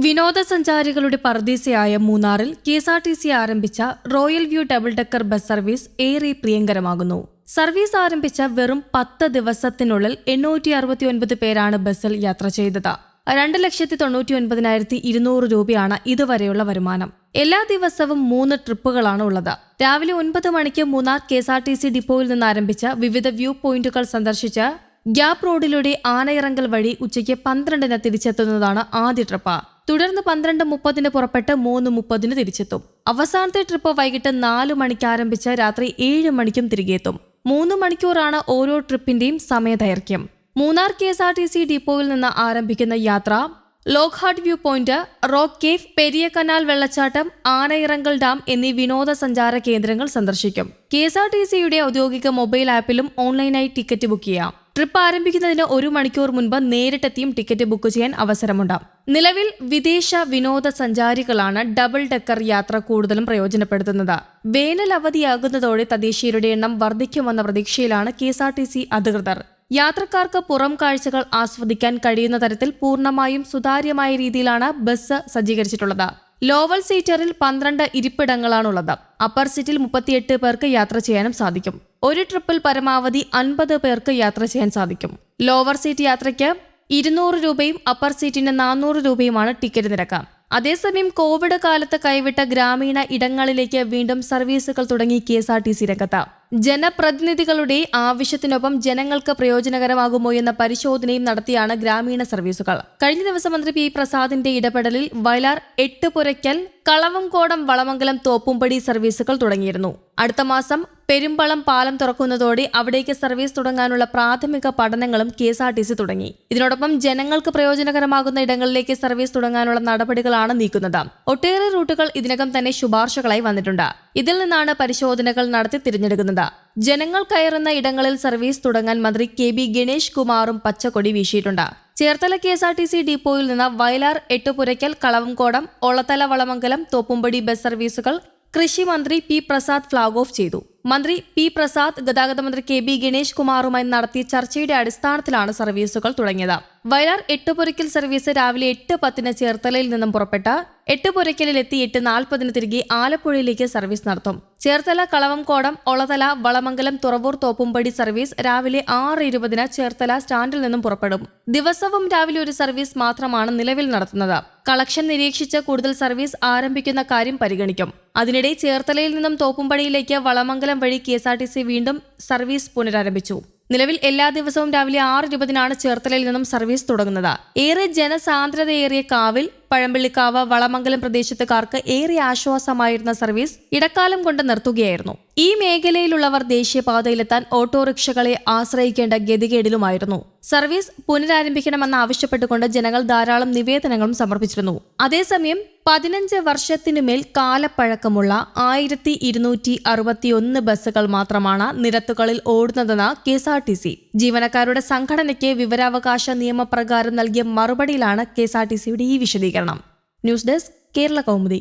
വിനോദസഞ്ചാരികളുടെ പറുദീസയായ മൂന്നാറിൽ കെഎസ്ആർടിസി ആരംഭിച്ച royal view double decker bus service ഏറെ പ്രിയങ്കരമാകുന്നു. സർവീസ് ആരംഭിച്ച വെറും 10 ദിവസത്തിനുള്ളിൽ 869 പേരാണ് ബസ്സിൽ യാത്ര ചെയ്തത്. 2,99,200 രൂപയാണ് ഇതുവരെയുള്ള വരുമാനം. എല്ലാ ദിവസവും 3 ട്രിപ്പുകളാണ് ഉള്ളത്. രാവിലെ 9 മണിക്ക് മൂന്നാർ കെഎസ്ആർടിസി ഡിപ്പോയിൽ നിന്ന് ആരംഭിച്ച വിവിധ വ്യൂ പോയിന്റുകൾ സന്ദർശിച്ച് ഗ്യാപ് റോഡിലൂടെ ആനയിറങ്കൽ വഴി ഉച്ചയ്ക്ക് 12-ന് തിരിച്ചെത്തുന്നതാണ് ആദ്യ ട്രിപ്പ്. തുടർന്ന് 12:30 പുറപ്പെട്ട് 3:30 തിരിച്ചെത്തും. അവസാനത്തെ ട്രിപ്പ് വൈകിട്ട് 4 മണിക്ക് ആരംഭിച്ച് രാത്രി 7 മണിക്കും തിരികെ എത്തും. 3 മണിക്കൂറാണ് ഓരോ ട്രിപ്പിന്റെയും സമയദൈർഘ്യം. മൂന്നാർ കെഎസ്ആർടിസി ഡിപ്പോയിൽ നിന്ന് ആരംഭിക്കുന്ന യാത്ര Lockhart view point, rock cave, Periya Kanal വെള്ളച്ചാട്ടം, ആനയിറങ്കൽ ഡാം എന്നീ വിനോദസഞ്ചാര കേന്ദ്രങ്ങൾ സന്ദർശിക്കും. കെഎസ്ആർടിസിയുടെ ഔദ്യോഗിക മൊബൈൽ ആപ്പിലും ഓൺലൈനായി ടിക്കറ്റ് ബുക്ക് ചെയ്യാം. ട്രിപ്പ് ആരംഭിക്കുന്നതിന് 1 മണിക്കൂർ മുൻപ് നേരിട്ടെത്തിയും ടിക്കറ്റ് ബുക്ക് ചെയ്യാൻ അവസരമുണ്ട്. നിലവിൽ വിദേശ വിനോദസഞ്ചാരികളാണ് ഡബിൾ ഡെക്കർ യാത്ര കൂടുതലും പ്രയോജനപ്പെടുത്തുന്നത്. വേനൽ അവധിയാകുന്നതോടെ തദ്ദേശീയരുടെ എണ്ണം വർദ്ധിക്കുമെന്ന പ്രതീക്ഷയിലാണ് കെഎസ്ആർടിസി അധികൃതർ. യാത്രക്കാർക്ക് പുറം കാഴ്ചകൾ ആസ്വദിക്കാൻ കഴിയുന്ന തരത്തിൽ പൂർണ്ണമായും സുതാര്യമായ രീതിയിലാണ് ബസ് സജ്ജീകരിച്ചിട്ടുള്ളത്. ലോവൽ സീറ്ററിൽ 12 ഇരിപ്പിടങ്ങളാണുള്ളത്. അപ്പർ സീറ്റിൽ 38 പേർക്ക് യാത്ര ചെയ്യാനും സാധിക്കും. ഒരു ട്രിപ്പിൽ പരമാവധി 50 പേർക്ക് യാത്ര ചെയ്യാൻ സാധിക്കും. ലോവർ സീറ്റ് യാത്രയ്ക്ക് 200 രൂപയും അപ്പർ സീറ്റിന് 400 രൂപയുമാണ് ടിക്കറ്റ് നിരക്ക്. അതേസമയം കോവിഡ് കാലത്ത് കൈവിട്ട ഗ്രാമീണ ഇടങ്ങളിലേക്ക് വീണ്ടും സർവീസുകൾ തുടങ്ങി കെഎസ്ആർടിസി രംഗത്ത്. ജനപ്രതിനിധികളുടെ ആവശ്യത്തിനൊപ്പം ജനങ്ങൾക്ക് പ്രയോജനകരമാകുമോ എന്ന പരിശോധനയും നടത്തിയാണ് ഗ്രാമീണ സർവീസുകൾ. കഴിഞ്ഞ ദിവസം മന്ത്രി പി പ്രസാദിന്റെ ഇടപെടലിൽ വയലാർ, എട്ടുപുരയ്ക്കൽ, കളവങ്കോടം, വളമംഗലം, തോപ്പുംപടി സർവീസുകൾ തുടങ്ങിയിരുന്നു. അടുത്ത മാസം പെരുമ്പളം പാലം തുറക്കുന്നതോടെ അവിടേക്ക് സർവീസ് തുടങ്ങാനുള്ള പ്രാഥമിക പഠനങ്ങളും കെഎസ്ആർടിസി തുടങ്ങി. ഇതിനോടൊപ്പം ജനങ്ങൾക്ക് പ്രയോജനകരമാകുന്ന ഇടങ്ങളിലേക്ക് സർവീസ് തുടങ്ങാനുള്ള നടപടികളാണ് നീക്കുന്നത്. ഒട്ടേറെ റൂട്ടുകൾ ഇതിനകം തന്നെ ശുപാർശകളായി വന്നിട്ടുണ്ട്. ഇതിൽ നിന്നാണ് പരിശോധനകൾ നടത്തി തിരഞ്ഞെടുക്കുന്നത്. ജനങ്ങൾ കയറുന്ന ഇടങ്ങളിൽ സർവീസ് തുടങ്ങാൻ മന്ത്രി കെ ബി ഗണേഷ് കുമാറും പച്ചക്കൊടി വീശിയിട്ടുണ്ട്. ചേർത്തല കെഎസ്ആർടിസി ഡിപ്പോയിൽ നിന്ന് വയലാർ, എട്ടുപുരയ്ക്കൽ, കളവങ്കോടം, ഒളത്തല, വളമംഗലം, തോപ്പുംപടി ബസ് സർവീസുകൾ കൃഷി മന്ത്രി പി പ്രസാദ് ഫ്ളാഗ് ഓഫ് ചെയ്തു. മന്ത്രി പി പ്രസാദ് ഗതാഗത മന്ത്രി കെ ബി ഗണേഷ് കുമാറുമായി നടത്തിയ ചർച്ചയുടെ അടിസ്ഥാനത്തിലാണ് സർവീസുകൾ തുടങ്ങിയത്. വയലാർ, എട്ടുപുരയ്ക്കൽ സർവീസ് രാവിലെ 8:10 ചേർത്തലയിൽ നിന്നും പുറപ്പെട്ട് എട്ടുപുരയ്ക്കലിലെത്തി 8:40 തിരികെ ആലപ്പുഴയിലേക്ക് സർവീസ് നടത്തും. ചേർത്തല, കളവങ്കോടം, ഒളതല, വളമംഗലം, തുറവൂർ, തോപ്പുംപടി സർവീസ് രാവിലെ 6:20 ചേർത്തല സ്റ്റാൻഡിൽ നിന്നും പുറപ്പെടും. ദിവസവും രാവിലെ ഒരു സർവീസ് മാത്രമാണ് നിലവിൽ നടത്തുന്നത്. കളക്ഷൻ നിരീക്ഷിച്ച് കൂടുതൽ സർവീസ് ആരംഭിക്കുന്ന കാര്യം പരിഗണിക്കും. അതിനിടെ ചേർത്തലയിൽ നിന്നും തോപ്പുംപടിയിലേക്ക് വളമംഗലം വഴി കെഎസ്ആർടിസി വീണ്ടും സർവീസ് പുനരാരംഭിച്ചു. നിലവിൽ എല്ലാ ദിവസവും രാവിലെ 6:20 ചേർത്തലയിൽ നിന്നും സർവീസ് തുടങ്ങുന്നത്. ഏറെ ജനസാന്ദ്രതയേറിയ കാവിൽ, പഴമ്പള്ളിക്കാവ്, വളമംഗലം പ്രദേശത്തുകാർക്ക് ഏറെ ആശ്വാസമായിരുന്ന സർവീസ് ഇടക്കാലം കൊണ്ട് നിർത്തുകയായിരുന്നു. ഈ മേഖലയിലുള്ളവർ ദേശീയപാതയിലെത്താൻ ഓട്ടോറിക്ഷകളെ ആശ്രയിക്കേണ്ട ഗതികേടിലുമായിരുന്നു. സർവീസ് പുനരാരംഭിക്കണമെന്ന് ആവശ്യപ്പെട്ടുകൊണ്ട് ജനങ്ങൾ ധാരാളം നിവേദനങ്ങളും സമർപ്പിച്ചിരുന്നു. അതേസമയം 15 വർഷത്തിനുമേൽ കാലപ്പഴക്കമുള്ള 1261 ബസ്സുകൾ മാത്രമാണ് നിരത്തുകളിൽ ഓടുന്നതെന്ന് കെഎസ്ആർടിസി. ജീവനക്കാരുടെ സംഘടനയ്ക്ക് വിവരാവകാശ നിയമപ്രകാരം നൽകിയ മറുപടിയിലാണ് കെഎസ്ആർടിസിയുടെ ഈ വിശദീകരണം. News desk, Kerala Kaumudi.